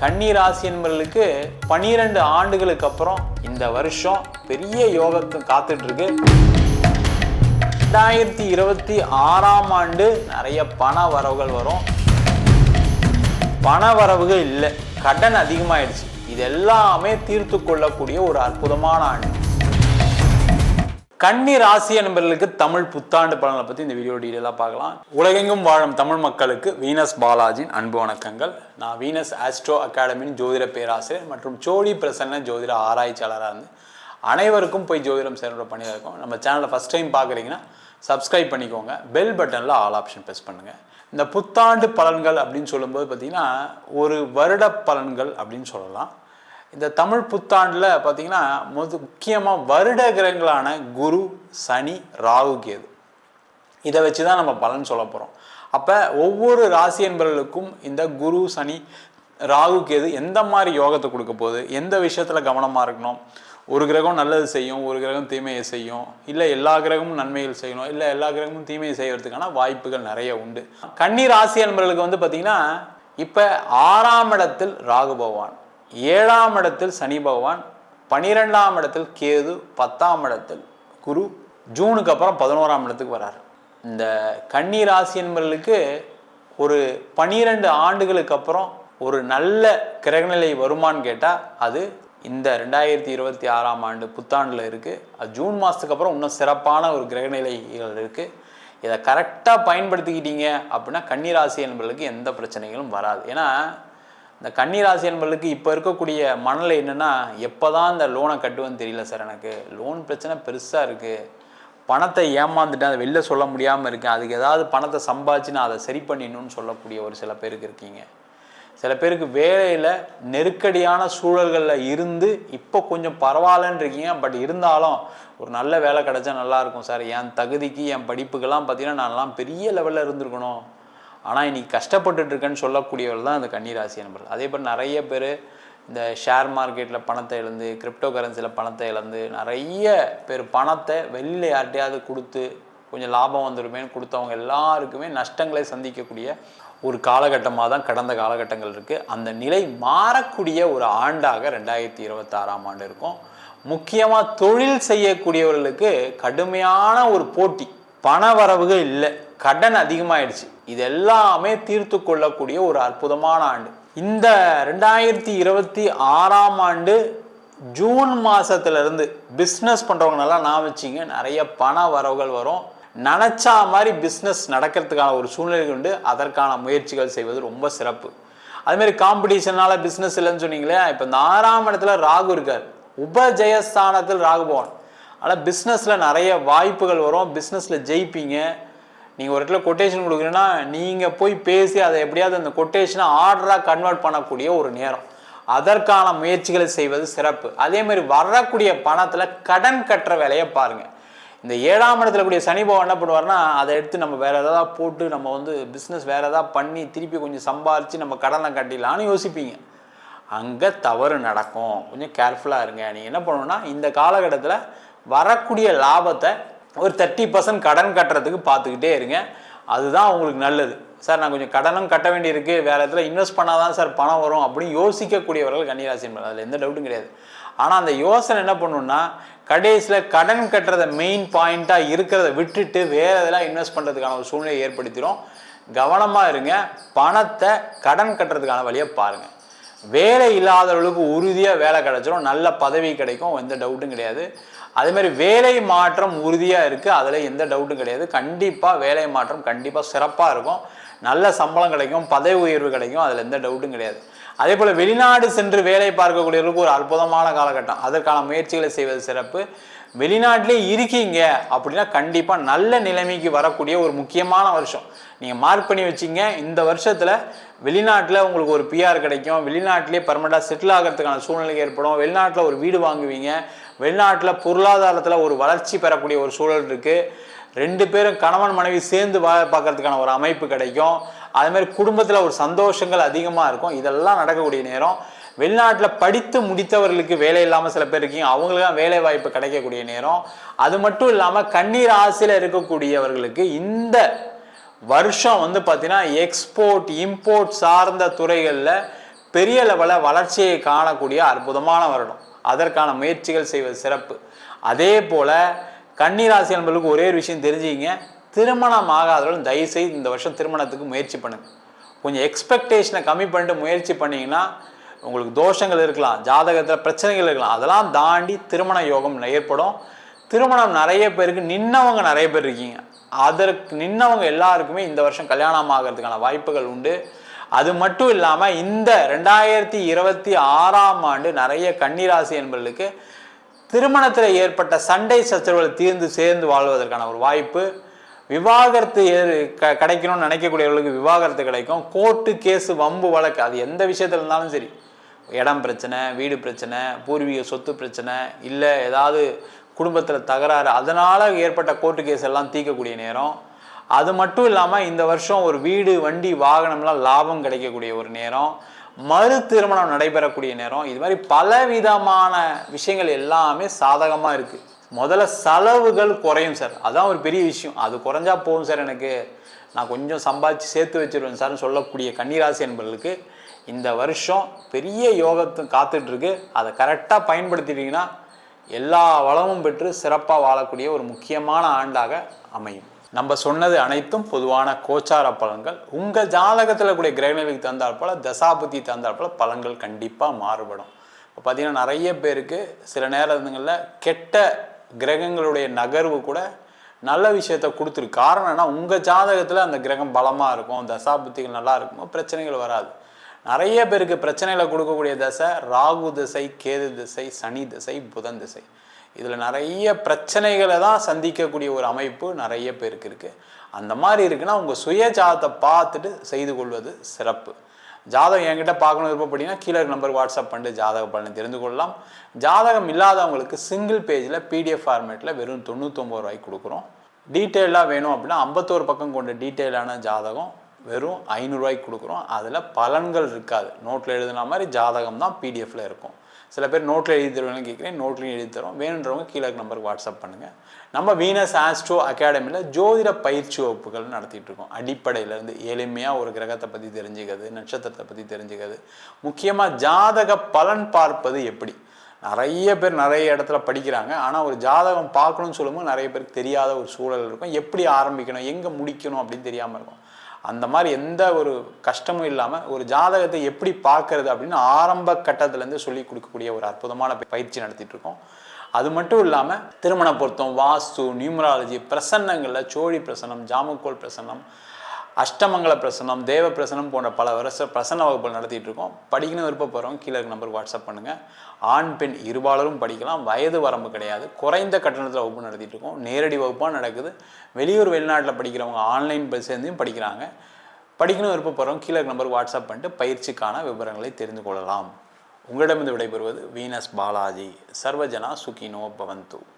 கன்னி ராசி என்பவர்களுக்கு 12 ஆண்டுகளுக்கு அப்புறம் இந்த வருஷம் பெரிய யோகத்தை காத்துட்டு இருக்கு. 2026ஆம் ஆண்டு நிறைய பண வரவுகள் வரும். பண வரவுகள் இல்லை, கடன் அதிகமாயிடுச்சு. இது எல்லாமே தீர்த்து கொள்ளக்கூடிய ஒரு அற்புதமான ஆண்டு. கன்னி ராசி என்பவர்களுக்கு தமிழ் புத்தாண்டு பலன்களை பற்றி இந்த வீடியோ டீட்டெயிலாக பார்க்கலாம். உலகெங்கும் வாழும் தமிழ் மக்களுக்கு வீனஸ் பாலாஜின் அன்பு வணக்கங்கள். நான் வீனஸ் ஆஸ்ட்ரோ அகாடமியின் ஜோதிட பேராசிரியர் மற்றும் சோழி பிரசன்ன ஜோதிட ஆராய்ச்சியாளராக இருந்து அனைவருக்கும் போய் ஜோதிடம் சேர்ந்த பணியாக இருக்கும். நம்ம சேனலை ஃபஸ்ட் டைம் பார்க்குறீங்கன்னா சப்ஸ்கிரைப் பண்ணிக்கோங்க, பெல் பட்டனில் ஆல் ஆப்ஷன் ப்ரெஸ் பண்ணுங்கள். இந்த புத்தாண்டு பலன்கள் அப்படின்னு சொல்லும்போது பார்த்திங்கன்னா ஒரு வருட பலன்கள் அப்படின்னு சொல்லலாம். இந்த தமிழ் புத்தாண்டில் பார்த்திங்கன்னா முக்கியமாக வருட கிரகங்களான குரு, சனி, ராகு, கேது இதை வச்சு தான் நம்ம பலன் சொல்ல போகிறோம். அப்போ ஒவ்வொரு ராசி என்பவர்களுக்கும் இந்த குரு, சனி, ராகு, கேது எந்த மாதிரி யோகத்தை கொடுக்க போகுது, எந்த விஷயத்தில் கவனமாக இருக்கணும், ஒரு கிரகம் நல்லது செய்யும், ஒரு கிரகம் தீமையை செய்யும், இல்லை எல்லா கிரகமும் நன்மைகள் செய்யணும், இல்லை எல்லா கிரகமும் தீமையை செய்யறதுக்கான வாய்ப்புகள் நிறைய உண்டு. கன்னி ராசி என்பவர்களுக்கு வந்து பார்த்திங்கன்னா இப்போ 6ஆம் இடத்தில் ராகு பகவான், 7ஆம் இடத்தில் சனி பகவான், 12ஆம் இடத்தில் கேது, 10ஆம் இடத்தில் குரு, ஜூனுக்கு அப்புறம் 11ஆம் இடத்துக்கு வராரு. இந்த கன்னி ராசி என்பவர்களுக்கு ஒரு 12 ஆண்டுகளுக்கு அப்புறம் ஒரு நல்ல கிரகநிலை வருமானு கேட்டால் அது இந்த 2026ஆம் ஆண்டு புத்தாண்டில் இருக்குது. அது ஜூன் மாதத்துக்கு அப்புறம் இன்னும் சிறப்பான ஒரு கிரகநிலைகள் இருக்குது. இதை கரெக்டாக பயன்படுத்திக்கிட்டீங்க அப்படின்னா கன்னிராசி என்பவர்களுக்கு எந்த பிரச்சனைகளும் வராது. ஏன்னா இந்த கன்னிராசி என்பவர்களுக்கு இப்போ இருக்கக்கூடிய மனநிலை என்னென்னா, எப்போ தான் இந்த லோனை கட்டுவேன்னு தெரியல சார், எனக்கு லோன் பிரச்சனை பெருசாக இருக்குது, பணத்தை ஏமாந்துட்டேன், அதை வெளில சொல்ல முடியாமல் இருக்கேன், அதுக்கு ஏதாவது பணத்தை சம்பாதிச்சு நான் அதை சரி பண்ணிடணும்னு சொல்லக்கூடிய ஒரு சில பேருக்கு இருக்கீங்க. சில பேருக்கு வேலையில் நெருக்கடியான சூழல்களில் இருந்து இப்போ கொஞ்சம் பரவாயில்லன்னு இருக்கீங்க. பட் இருந்தாலும் ஒரு நல்ல வேலை கிடைச்சா நல்லாயிருக்கும் சார், என் தகுதிக்கு என் படிப்புக்கெல்லாம் பார்த்தீங்கன்னா நான்லாம் பெரிய லெவலில் இருந்திருக்கணும், ஆனால் இன்னைக்கு கஷ்டப்பட்டுட்டு இருக்கேன்னு சொல்லக்கூடியவர்கள் தான் இந்த கன்னிராசி நண்பர்கள். அதே போல் நிறைய பேர் இந்த ஷேர் மார்க்கெட்டில் பணத்தை இழந்து, கிரிப்டோ கரன்சியில் பணத்தை இழந்து, நிறைய பேர் பணத்தை வெளியில் யார்கிட்டையாவது கொடுத்து கொஞ்சம் லாபம் வந்துடுமேன்னு கொடுத்தவங்க எல்லாருக்குமே நஷ்டங்களை சந்திக்கக்கூடிய ஒரு காலகட்டமாக தான் கடந்த காலகட்டங்கள் இருக்குது. அந்த நிலை மாறக்கூடிய ஒரு ஆண்டாக 2026ஆம் ஆண்டு இருக்கும். முக்கியமாக தொழில் செய்யக்கூடியவர்களுக்கு கடுமையான ஒரு போட்டி, பண வரவுகள் இல்லை, கடன் அதிகமாயிடுச்சு. இது எல்லாமே தீர்த்து கொள்ளக்கூடிய ஒரு அற்புதமான ஆண்டு. இந்த 2026ஆம் ஆண்டு ஜூன் மாதத்துலேருந்து பிஸ்னஸ் பண்ணுறவங்க நல்லா நான் வச்சிங்க, நிறைய பண வரவுகள் வரும். நினச்சா மாதிரி பிஸ்னஸ் நடக்கிறதுக்கான ஒரு சூழ்நிலை உண்டு. அதற்கான முயற்சிகள் செய்வது ரொம்ப சிறப்பு. அதுமாரி காம்படிஷனால பிஸ்னஸ் இல்லைன்னு சொன்னீங்களே, இப்போ இந்த 6ஆம் இடத்துல ராகு இருக்கார், உபஜயஸ்தானத்தில் ராகு பகவான். ஆனால் பிஸ்னஸில் நிறைய வாய்ப்புகள் வரும், பிஸ்னஸில் ஜெயிப்பீங்க. நீங்கள் ஒரு இடத்துல கொட்டேஷன் கொடுக்குறீங்கன்னா நீங்கள் போய் பேசி அதை எப்படியாவது அந்த கொட்டேஷனை ஆர்டராக கன்வெர்ட் பண்ணக்கூடிய ஒரு நேரம். அதற்கான முயற்சிகளை செய்வது சிறப்பு. அதேமாதிரி வரக்கூடிய பணத்தில் கடன் கட்டுற வேலையை பாருங்கள். இந்த 7ஆம் இடத்துல கூடிய சனி பகவான் என்ன பண்ணுவார்னா, அதை எடுத்து நம்ம வேறு எதாவது போட்டு நம்ம வந்து பிஸ்னஸ் வேறு எதாவது பண்ணி திருப்பி கொஞ்சம் சம்பாதிச்சு நம்ம கடனை கட்டிடலான்னு யோசிப்பீங்க. அங்கே தவறு நடக்கும். கொஞ்சம் கேர்ஃபுல்லாக இருங்க. நீங்கள் என்ன பண்ணணும்னா இந்த காலகட்டத்தில் வரக்கூடிய லாபத்தை ஒரு 30% கடன் கட்டுறதுக்கு பார்த்துக்கிட்டே இருங்க. அதுதான் உங்களுக்கு நல்லது. சார் நான் கொஞ்சம் கடனும் கட்ட வேண்டியிருக்கு, வேறு இடத்துல இன்வெஸ்ட் பண்ணாதான் சார் பணம் வரும் அப்படின்னு யோசிக்கக்கூடியவர்கள் கன்னிராசி என்பது, அதில் எந்த டவுட்டும் கிடையாது. ஆனால் அந்த யோசனை என்ன பண்ணணும்னா கடைசியில் கடன் கட்டுறத மெயின் பாயிண்ட்டாக இருக்கிறத விட்டுட்டு வேறு இதெல்லாம் இன்வெஸ்ட் பண்ணுறதுக்கான ஒரு சூழ்நிலையை ஏற்படுத்திடும். கவனமாக இருங்க. பணத்தை கடன் கட்டுறதுக்கான வழியை பாருங்கள். வேலை இல்லாதவர்களுக்கு உறுதியாக வேலை கிடைச்சிடும், நல்ல பதவி கிடைக்கும், எந்த டவுட்டும் கிடையாது. அதேமாதிரி வேலை மாற்றம் உறுதியாக இருக்குது, அதில் எந்த டவுட்டும் கிடையாது. கண்டிப்பாக வேலை மாற்றம் கண்டிப்பாக சிறப்பாக இருக்கும், நல்ல சம்பளம் கிடைக்கும், பதவி உயர்வு கிடைக்கும், அதில் எந்த டவுட்டும் கிடையாது. அதே போல் வெளிநாடு சென்று வேலை பார்க்கக்கூடியவர்களுக்கு ஒரு அற்புதமான காலகட்டம், அதற்கான முயற்சிகளை செய்வது சிறப்பு. வெளிநாட்டிலே இருக்கீங்க அப்படின்னா கண்டிப்பாக நல்ல நிலைமைக்கு வரக்கூடிய ஒரு முக்கியமான வருஷம். நீங்கள் மார்க் பண்ணி வச்சிங்க, இந்த வருஷத்தில் வெளிநாட்டில் உங்களுக்கு ஒரு பிஆர் கிடைக்கும், வெளிநாட்டிலே பர்மனெண்ட்டாக செட்டில் ஆகிறதுக்கான சூழ்நிலை ஏற்படும், வெளிநாட்டில் ஒரு வீடு வாங்குவீங்க, வெளிநாட்டில் பொருளாதாரத்தில் ஒரு வளர்ச்சி பெறக்கூடிய ஒரு சூழல் இருக்குது. 2 பேரும் கணவன் மனைவி சேர்ந்து பார்க்கறதுக்கான ஒரு அமைப்பு கிடைக்கும். அதுமாதிரி குடும்பத்தில் ஒரு சந்தோஷங்கள் அதிகமாக இருக்கும். இதெல்லாம் நடக்கக்கூடிய நேரம். வெளிநாட்டில் படித்து முடித்தவர்களுக்கு வேலை இல்லாமல் சில பேர் இருக்கீங்க, அவங்களுக்கும் வேலை வாய்ப்பு கிடைக்கக்கூடிய நேரம். அது மட்டும் இல்லாமல் கன்னி ராசியில் இருக்கக்கூடியவர்களுக்கு இந்த வருஷம் வந்து பார்த்தீங்கன்னா எக்ஸ்போர்ட் இம்போர்ட் சார்ந்த துறைகளில் பெரிய லெவலில் வளர்ச்சியை காணக்கூடிய அற்புதமான வருடம். அதற்கான முயற்சிகள் செய்வது சிறப்பு. அதே போல் கன்னிராசி என்பவர்களுக்கு ஒரே ஒரு விஷயம் தெரிஞ்சுக்கிங்க, திருமணம் ஆகாதவர்கள் தயவுசெய்து இந்த வருஷம் திருமணத்துக்கு முயற்சி பண்ணுங்க. கொஞ்சம் எக்ஸ்பெக்டேஷனை கம்மி பண்ணிட்டு முயற்சி பண்ணிங்கன்னா உங்களுக்கு தோஷங்கள் இருக்கலாம், ஜாதகத்தில் பிரச்சனைகள் இருக்கலாம், அதெல்லாம் தாண்டி திருமண யோகம் ஏற்படும். திருமணம் நிறைய பேருக்கு நின்னவங்க நிறைய பேர் இருக்கீங்க, அதற்கு நின்னவங்க எல்லாருக்குமே இந்த வருஷம் கல்யாணம் ஆகிறதுக்கான வாய்ப்புகள் உண்டு. அது மட்டும் இல்லாமல் இந்த 2026ஆம் ஆண்டு நிறைய கன்னிராசி என்பவர்களுக்கு திருமணத்தில் ஏற்பட்ட சண்டை சச்சரவுகள் தீர்ந்து சேர்ந்து வாழ்வதற்கான ஒரு வாய்ப்பு. விவாகரத்து கிடைக்கணும்னு நினைக்கக்கூடியவர்களுக்கு விவாகரத்து கிடைக்கும். கோர்ட்டு கேஸு வம்பு வழக்கு அது எந்த விஷயத்தில் இருந்தாலும் சரி, இடம் பிரச்சனை, வீடு பிரச்சனை, பூர்வீக சொத்து பிரச்சனை, இல்லை ஏதாவது குடும்பத்தில் தகராறு, அதனால் ஏற்பட்ட கோர்ட்டு கேஸ் எல்லாம் தீர்க்கக்கூடிய நேரம். அது மட்டும் இல்லாமல் இந்த வருஷம் ஒரு வீடு வண்டி வாகனம்லாம் லாபம் கிடைக்கக்கூடிய ஒரு நேரம், மறு திருமணம் நடைபெறக்கூடிய நேரம். இது மாதிரி பலவிதமான விஷயங்கள் எல்லாமே சாதகமாக இருக்குது. முதல்ல செலவுகள் குறையும் சார், அதான் ஒரு பெரிய விஷயம். அது குறைஞ்சா போகும் சார், எனக்கு நான் கொஞ்சம் சம்பாதிச்சு சேர்த்து வச்சிருவேன் சார்னு சொல்லக்கூடிய கன்னிராசி என்பவர்களுக்கு இந்த வருஷம் பெரிய யோகத்தை காத்துட்ருக்கு. அதை கரெக்டாக பயன்படுத்திட்டீங்கன்னா எல்லா வளமும் பெற்று சிறப்பாக வாழக்கூடிய ஒரு முக்கியமான ஆண்டாக அமையும். நம்ம சொன்னது அனைத்தும் பொதுவான கோச்சார பலன்கள். உங்கள் ஜாதகத்தில் கூடிய கிரகநிலைக்கு தந்தால் போல், தசாபுத்தி தந்தால் போல் பலன்கள் கண்டிப்பாக மாறுபடும். இப்போ பார்த்தீங்கன்னா நிறைய பேருக்கு சில நேரங்களில் கெட்ட கிரகங்களுடைய நகர்வு கூட நல்ல விஷயத்த கொடுத்துருக்கு. காரணம் என்ன, உங்கள் ஜாதகத்தில் அந்த கிரகம் பலமாக இருக்கும், தசாபுத்திகள் நல்லா இருக்கும், பிரச்சனைகள் வராது. நிறைய பேருக்கு பிரச்சனைகளை கொடுக்கக்கூடிய திசை ராகு திசை, கேது திசை, சனி திசை, புதன் திசை. இதில் நிறைய பிரச்சனைகளை தான் சந்திக்கக்கூடிய ஒரு அமைப்பு நிறைய பேருக்கு இருக்குது. அந்த மாதிரி இருக்குன்னா உங்கள் சுய ஜாதகத்தை பார்த்துட்டு செய்து கொள்வது சிறப்பு. ஜாதகம் என்கிட்ட பார்க்கணும் விருப்பப்பட்டீங்கன்னா கீழே நம்பர் வாட்ஸ்அப் பண்ணிட்டு ஜாதக பலனை தெரிந்து கொள்ளலாம். ஜாதகம் இல்லாதவங்களுக்கு சிங்கிள் பேஜில் PDF ஃபார்மேட்டில் வெறும் 99 ரூபாய்க்கு கொடுக்குறோம். டீட்டெயிலாக வேணும் அப்படின்னா 51 பக்கம் கொண்ட டீட்டெயிலான ஜாதகம் வெறும் 500 ரூபாய்க்கு கொடுக்குறோம். அதில் பலன்கள் இருக்காது, நோட்டில் எழுதுன மாதிரி ஜாதகம் தான் PDFல இருக்கும். சில பேர் நோட்டில் எழுதி தருவாங்க கேட்குறேன், நோட்லையும் எழுதி தரோம். வேணுன்றவங்க கீழே நம்பருக்கு வாட்ஸ்அப் பண்ணுங்கள். நம்ம வீனஸ் ஆஸ்ட்ரோ அகாடமியில் ஜோதிட பயிற்சி வகுப்புகள் நடத்திட்டு இருக்கோம். அடிப்படையிலேருந்து எளிமையாக ஒரு கிரகத்தை பற்றி தெரிஞ்சுக்கிறது, நட்சத்திரத்தை பற்றி தெரிஞ்சுக்கிறது, முக்கியமாக ஜாதக பலன் பார்ப்பது எப்படி. நிறைய பேர் நிறைய இடத்துல படிக்கிறாங்க, ஆனால் ஒரு ஜாதகம் பார்க்கணும்னு சொல்லும்போது நிறைய பேருக்கு தெரியாத ஒரு சூழல் இருக்கும். எப்படி ஆரம்பிக்கணும், எங்கே முடிக்கணும் அப்படின்னு தெரியாமல் இருக்கும். அந்த மாதிரி எந்த ஒரு கஷ்டமும் இல்லாமல் ஒரு ஜாதகத்தை எப்படி பார்க்கறது அப்படின்னு ஆரம்ப கட்டத்திலேருந்து சொல்லி கொடுக்கக்கூடிய ஒரு அற்புதமான பயிற்சி நடத்திட்டு இருக்கோம். அது மட்டும் இல்லாமல் திருமண பொருத்தம், வாஸ்து, நியூமராலஜி, பிரசன்னங்களில் சோழி பிரசன்னம், ஜாமக்கோல் பிரசன்னம், அஷ்டமங்கல பிரசன்னம், தேவ பிரசனம் போன்ற பல வருஷ பிரசன்ன வகுப்புகள் நடத்திட்டு இருக்கோம். படிக்கணும் விருப்பப்படுறவங்க கீழே நம்பருக்கு வாட்ஸ்அப் பண்ணுங்கள். ஆண் பெண் இருபாலரும் படிக்கலாம், வயது வரம்பு கிடையாது. குறைந்த கட்டணத்தில் வகுப்பு நடத்திட்டு இருக்கோம். நேரடி வகுப்பாக நடக்குது. வெளியூர் வெளிநாட்டில் படிக்கிறவங்க ஆன்லைன் சேர்ந்தும் படிக்கிறாங்க. படிக்கணும் விருப்பப்படுறவங்க கீழே நம்பருக்கு வாட்ஸ்அப் பண்ணிட்டு பயிற்சிக்கான விவரங்களை தெரிந்து கொள்ளலாம். உங்களிடமிருந்து விடைபெறுவது வீனஸ் பாலாஜி. சர்வஜனா சுகினோ பவந்து.